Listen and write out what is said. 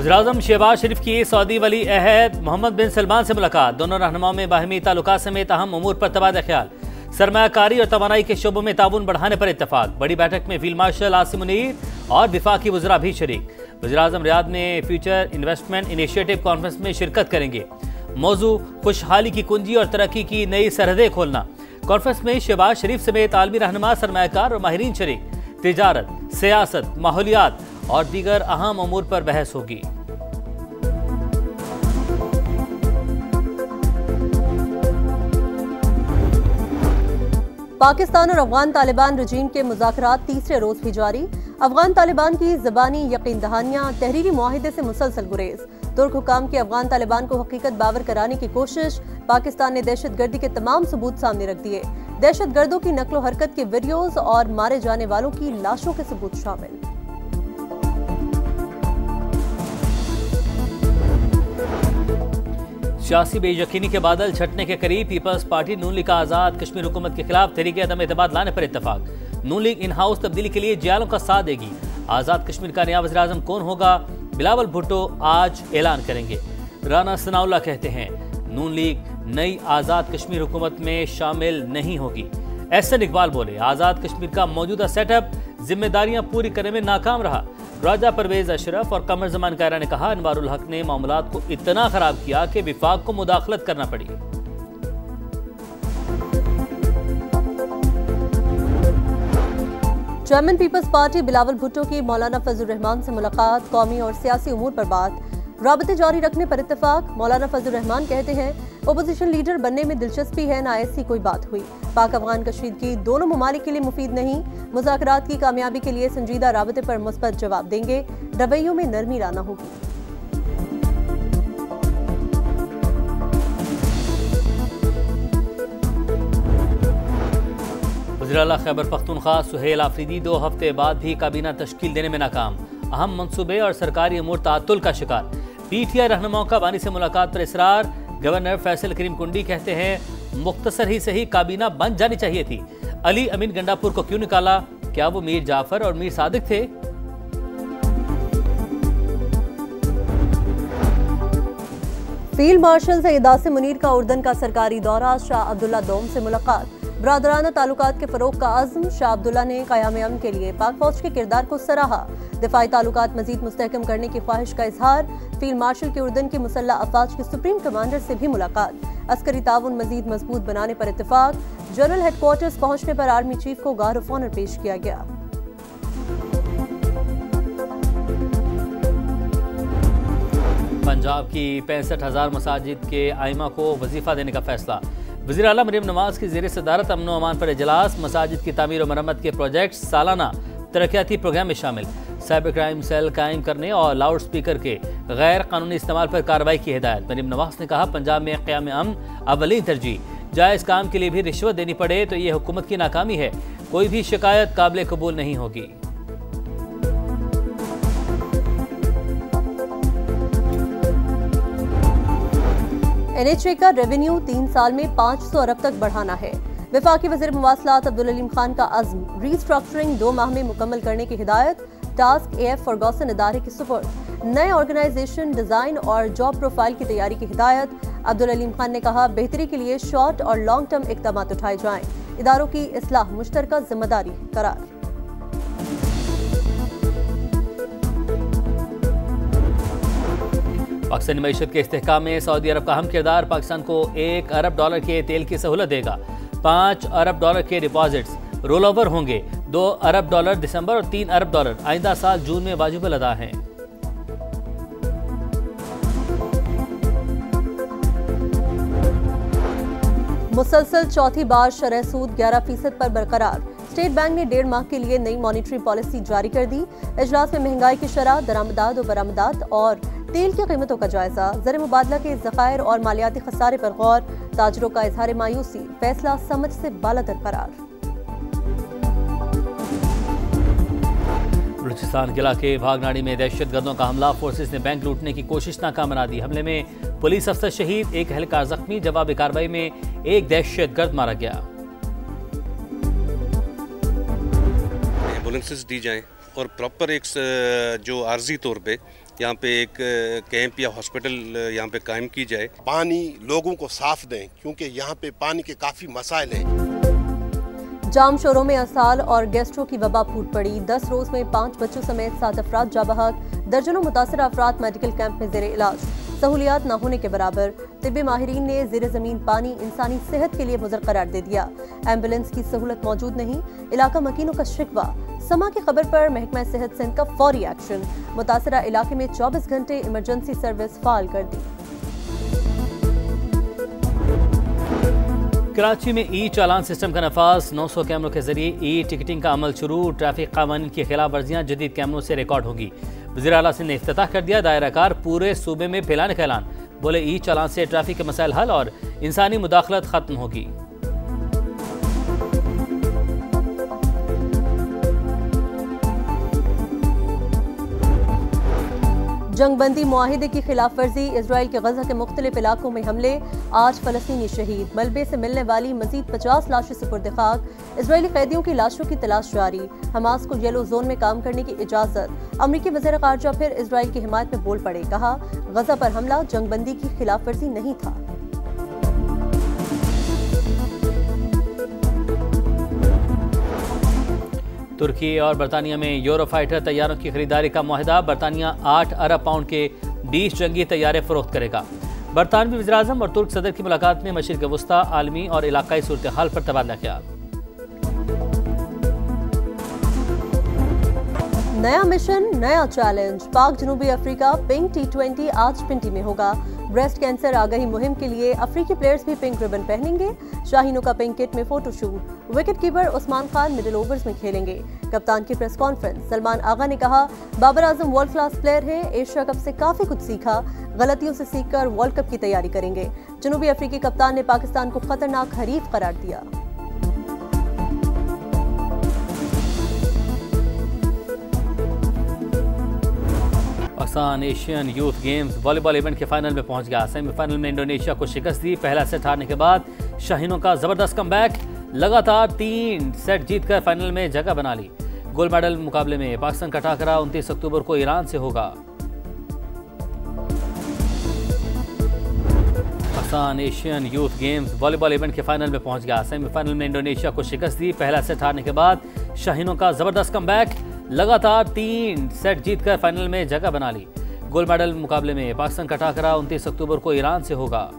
वज़ीर-ए-आज़म शहबाज शरीफ की सऊदी वली अहद मोहम्मद बिन सलमान से मुलाकात। दोनों रहनुमाओं में बाहमी ताल्लुकात समेत अहम उमूर पर तबादला ख्याल। सरमायाकारी और तवानाई के शोबों में ताउन बढ़ाने पर इत्तफाक। बड़ी बैठक में फील्ड मार्शल आसिम मुनीर और विफाकी वज़रा भी शरीक। वज़ीर-ए-आज़म रियाद में फ्यूचर इन्वेस्टमेंट इनिशिएटिव कॉन्फ्रेंस में शिरकत करेंगे। मौजू खुशहाली की कुंजी और तरक्की की नई सरहदें खोलना। कॉन्फ्रेंस में शहबाज शरीफ समेत आलमी रहनुमा, सरमायाकार और माहिरीन शरीक। तिजारत, सियासत, माहौलियात और दीगर अहम उमूर पर बहस होगी। पाकिस्तान और अफगान तालिबान रजीम के मुज़ाकरात तीसरे रोज भी जारी। अफगान तालिबान की ज़बानी यकीन दहानियां, तहरीरी मुआहिदे से मुसलसल गुरेज। तुर्क हुकाम की अफगान तालिबान को हकीकत बावर कराने की कोशिश। पाकिस्तान ने दहशत गर्दी के तमाम सबूत सामने रख दिए। दहशत गर्दों की नकलो हरकत के वीडियोज और मारे जाने वालों की लाशों के सबूत शामिल। सियासी बेयकीनी के बादल छटने के करीब। पीपल्स पार्टी नून लीग का आज़ाद कश्मीर हुकूमत के खिलाफ तहरीक अदम एतमाद लाने पर इत्तफाक। नून लीग इन हाउस तब्दीली के लिए जियालों का साथ देगी। आज़ाद कश्मीर का नया वज़ीर-ए-आज़म कौन होगा, बिलावल भुट्टो आज ऐलान करेंगे। राना सनाउल्लाह कहते हैं नून लीग नई आज़ाद कश्मीर हुकूमत में शामिल नहीं होगी। एहसन इकबाल बोले आज़ाद कश्मीर का मौजूदा सेटअप जिम्मेदारियां पूरी करने में नाकाम रहा। राजा परवेज अशरफ और कमर जमान कायरा ने कहा अनवारुल हक ने मामलात को इतना खराब किया कि विफाक को मुदाखलत करना पड़ी। चेयरमैन पीपल्स पार्टी बिलावल भुट्टो की मौलाना फजल रहमान से मुलाकात। कौमी और सियासी उमूर पर बात। राबते जारी रखने पर इत्तफाक। मौलाना फजल रहमान कहते हैं ओपोजिशन लीडर बनने में दिलचस्पी है, ना ऐसी कोई बात हुई। पाक अफगान कशीदगी दोनों ममालिक के लिए मुफीद नहीं। मुज़ाकरात की कामयाबी के लिए संजीदा राबते पर मुस्बत जवाब देंगे। रवैयों में नरमी लाना होगी। वज़ीर-ए-आला खैबर पख्तूनख्वा सुहेल आफरीदी 2 हफ्ते बाद भी काबीना तश्कील देने में नाकाम। अहम मंसूबे और सरकारी अमूर ताअत्तुल का शिकार। पीटीआई रहनुमाओं का बानी से मुलाकात पर इसरार। गवर्नर फैसल करीम कुंडी कहते हैं मुख्तसर ही सही काबीना बन जानी चाहिए थी। अली अमीन गंडापुर को क्यों निकाला, क्या वो मीर जाफर और मीर सादिक थे? फील्ड मार्शल सैयद आसिम मुनीर का उर्दन का सरकारी दौरा। शाह अब्दुल्ला दोम से मुलाकात। बरादराना ताल्लुकात के फरोग का अज़्म। शाह अब्दुल्ला ने क़याम अमन के लिए पाक फौज के किरदार को सराहा। दिफाई ताल्लुकात मजीद मुस्तहकम करने की ख्वाहिश का इजहार। फील्ड मार्शल के उर्दन के मुसल्लह अफवाज के सुप्रीम कमांडर से भी मुलाकात। अस्करी ताउन मजीद मजबूत बनाने पर इत्तफाक। जनरल हेडक्वार्टर्स पहुंचने पर आर्मी चीफ को गार्ड ऑफ ऑनर पेश किया गया। पंजाब की 65,000 मसाजिद के आइमा को वजीफा देने का फैसला। वज़ीर आला मरीम नवाज की ज़ेर सदारत अमन व अमान पर इजलास। मसाजिद की तामीर और मरम्मत के प्रोजेक्ट सालाना तरक्याती प्रोग्राम में शामिल। साइबर क्राइम सेल कायम करने और लाउड स्पीकर के गैर कानूनी इस्तेमाल पर कार्रवाई की हिदायत। मरीम नवाज ने कहा पंजाब में क़याम अमन अव्वलीन तरजीह। जायज़ काम के लिए भी रिश्वत देनी पड़े तो ये हुकूमत की नाकामी है। कोई भी शिकायत काबिल कबूल नहीं होगी। NHA का रेवेन्यू 3 साल में 500 अरब तक बढ़ाना है। वफाकी वज़ीर मवासलात अब्दुल अलीम खान का अज़्म। रीस्ट्रक्चरिंग 2 माह में मुकम्मल करने की हिदायत। टास्क AF फॉरगॉसन इदारे के सुपुर्द। नए ऑर्गेनाइजेशन डिज़ाइन और जॉब प्रोफाइल की तैयारी की हिदायत। अब्दुल अलीम खान ने कहा बेहतरी के लिए शॉर्ट और लॉन्ग टर्म इक़दाम उठाए जाएं। इदारों की इस्लाह मुश्तरका जिम्मेदारी करार। पाकिस्तानी मईशत के इस्तेहकाम में सऊदी अरब का अहम किरदार। पाकिस्तान को $1 अरब के तेल की सहूलत देगा। $5 अरब के डिपॉजिट्स रोल ओवर होंगे। $2 अरब दिसंबर और $3 अरब आइंदा साल जून में वाजिबुल अदा हैं। मुसलसल चौथी बार शरह सूद 11% पर बरकरार। स्टेट बैंक ने 1.5 माह के लिए नई मॉनिटरी पॉलिसी जारी कर दी। इजलास में महंगाई की शरह, दरामदात और बरामदात और तेल की कीमतों का जायजा। ज़र मुबादला के ज़खायर और मालियाती खसारे पर गौर। ताजरों का इजहार मायूसी। फैसला समझ से बालातर करार। बलूचिस्तान के इलाके भागनाड़ी में दहशतगर्दों का हमला। फोर्सेस ने बैंक लूटने की कोशिश नाकाम बना दी। हमले में पुलिस अफसर शहीद, 1 एहलकार जख्मी। जवाबी कार्रवाई में 1 दहशतगर्द मारा गया। एम्बुलेंसेस दी जाएं और प्रॉपर एक जो आर्जी तौर पे यहाँ पे एक कैंप या हॉस्पिटल यहाँ पे कायम की जाए। पानी लोगों को साफ दें क्योंकि यहाँ पे पानी के काफ़ी मसाइल हैं। जाम शोरों में असाल और गैस्ट्रो की वबा फूट पड़ी। 10 रोज में 5 बच्चों समेत 7 अफराद जा बहक। दर्जनों मुतासर अफराद मेडिकल कैंप में जेर इलाज। सहूलियात न होने के बराबर। तिब्बी माहिरीन ने जेर जमीन पानी इंसानी सेहत के लिए मुज़र करार दे दिया। एम्बुलेंस की सहूलत मौजूद नहीं। इलाका मकीनों का शिकवा। समा की खबर पर महकमा सेहत सिंध का फौरी एक्शन। मुतासरा इलाके में 24 घंटे इमरजेंसी सर्विस फाल कर दी। कराची में ई चालान सिस्टम का नफाज। 900 कैमरों के जरिए ई टिकटिंग का अमल शुरू। ट्रैफिक कानून की खिलाफ वर्जियां जदीद कैमरों से रिकॉर्ड होंगी। वज़ीर आला सिंध ने इफ्तिताह कर दिया दायरा कार पूरे सूबे में फैलाने का ऐलान। बोले ई चालान से ट्रैफिक के मसाइल हल और इंसानी मुदाखलत खत्म होगी। जंगबंदी मुआहिदे की खिलाफ वर्जी। इजराइल के गजा के मुख्तलिफ इलाकों में हमले। आज फलस्तीनी शहीद। मलबे से मिलने वाली मजीद 50 लाशें सुपुर्द खाक। इजरायली कैदियों की लाशों की तलाश जारी। हमास को येलो जोन में काम करने की इजाजत। अमरीकी वज़ीर ख़ारजा फिर इजराइल की हिमायत में बोल पड़े। कहा गजा पर हमला जंगबंदी की खिलाफ वर्जी नहीं था। तुर्की और बरतानिया में यूरोफाइटर तैयारों की खरीदारी का मुआहदा। बरतानिया 8 अरब पाउंड के 20 जंगी तैयारे फरोख्त करेगा। बरतानवी वज़ीर-ए-आज़म और तुर्क सदर की मुलाकात में मशरिक़ वस्ता, आलमी और इलाकाई सूरत हाल पर तबादला ख्याल। नया मिशन नया चैलेंज। पाक जनूबी अफ्रीका पिंक T20 आज पिंटी में होगा। ब्रेस्ट कैंसर आगाही मुहिम के लिए अफ्रीकी प्लेयर्स भी पिंक रिबन पहनेंगे। शाहीनों का पिंक किट में photoshoot. Wicket keeper Usman Khan middle overs में खेलेंगे। कप्तान की प्रेस कॉन्फ्रेंस। सलमान आगा ने कहा Babar Azam world class player है। एशिया कप से काफी कुछ सीखा। गलतियों से सीखकर वर्ल्ड कप की तैयारी करेंगे। जनूबी अफ्रीकी कप्तान ने पाकिस्तान को खतरनाक हरीफ करार दिया। Pakistan Asian youth games volleyball event के फाइनल में पहुंच गया। सेमीफाइनल में इंडोनेशिया को शिकस्त दी। पहला सेट हारने के बाद शाहीनों का जबरदस्त कमबैक। लगातार 3 सेट जीतकर फाइनल में जगह बना ली। गोल्ड मेडल मुकाबले में पाकिस्तान का टाकरा 29 अक्टूबर को ईरान से होगा। Pakistan Asian youth games volleyball event के फाइनल में पहुंच गया। सेमीफाइनल में इंडोनेशिया को शिकस्त दी। पहला सेट हारने के बाद शाहीनों का जबरदस्त कमबैक। लगातार 3 सेट जीतकर फाइनल में जगह बना ली। गोल्ड मेडल मुकाबले में पाकिस्तान का टाकरा 29 अक्टूबर को ईरान से होगा।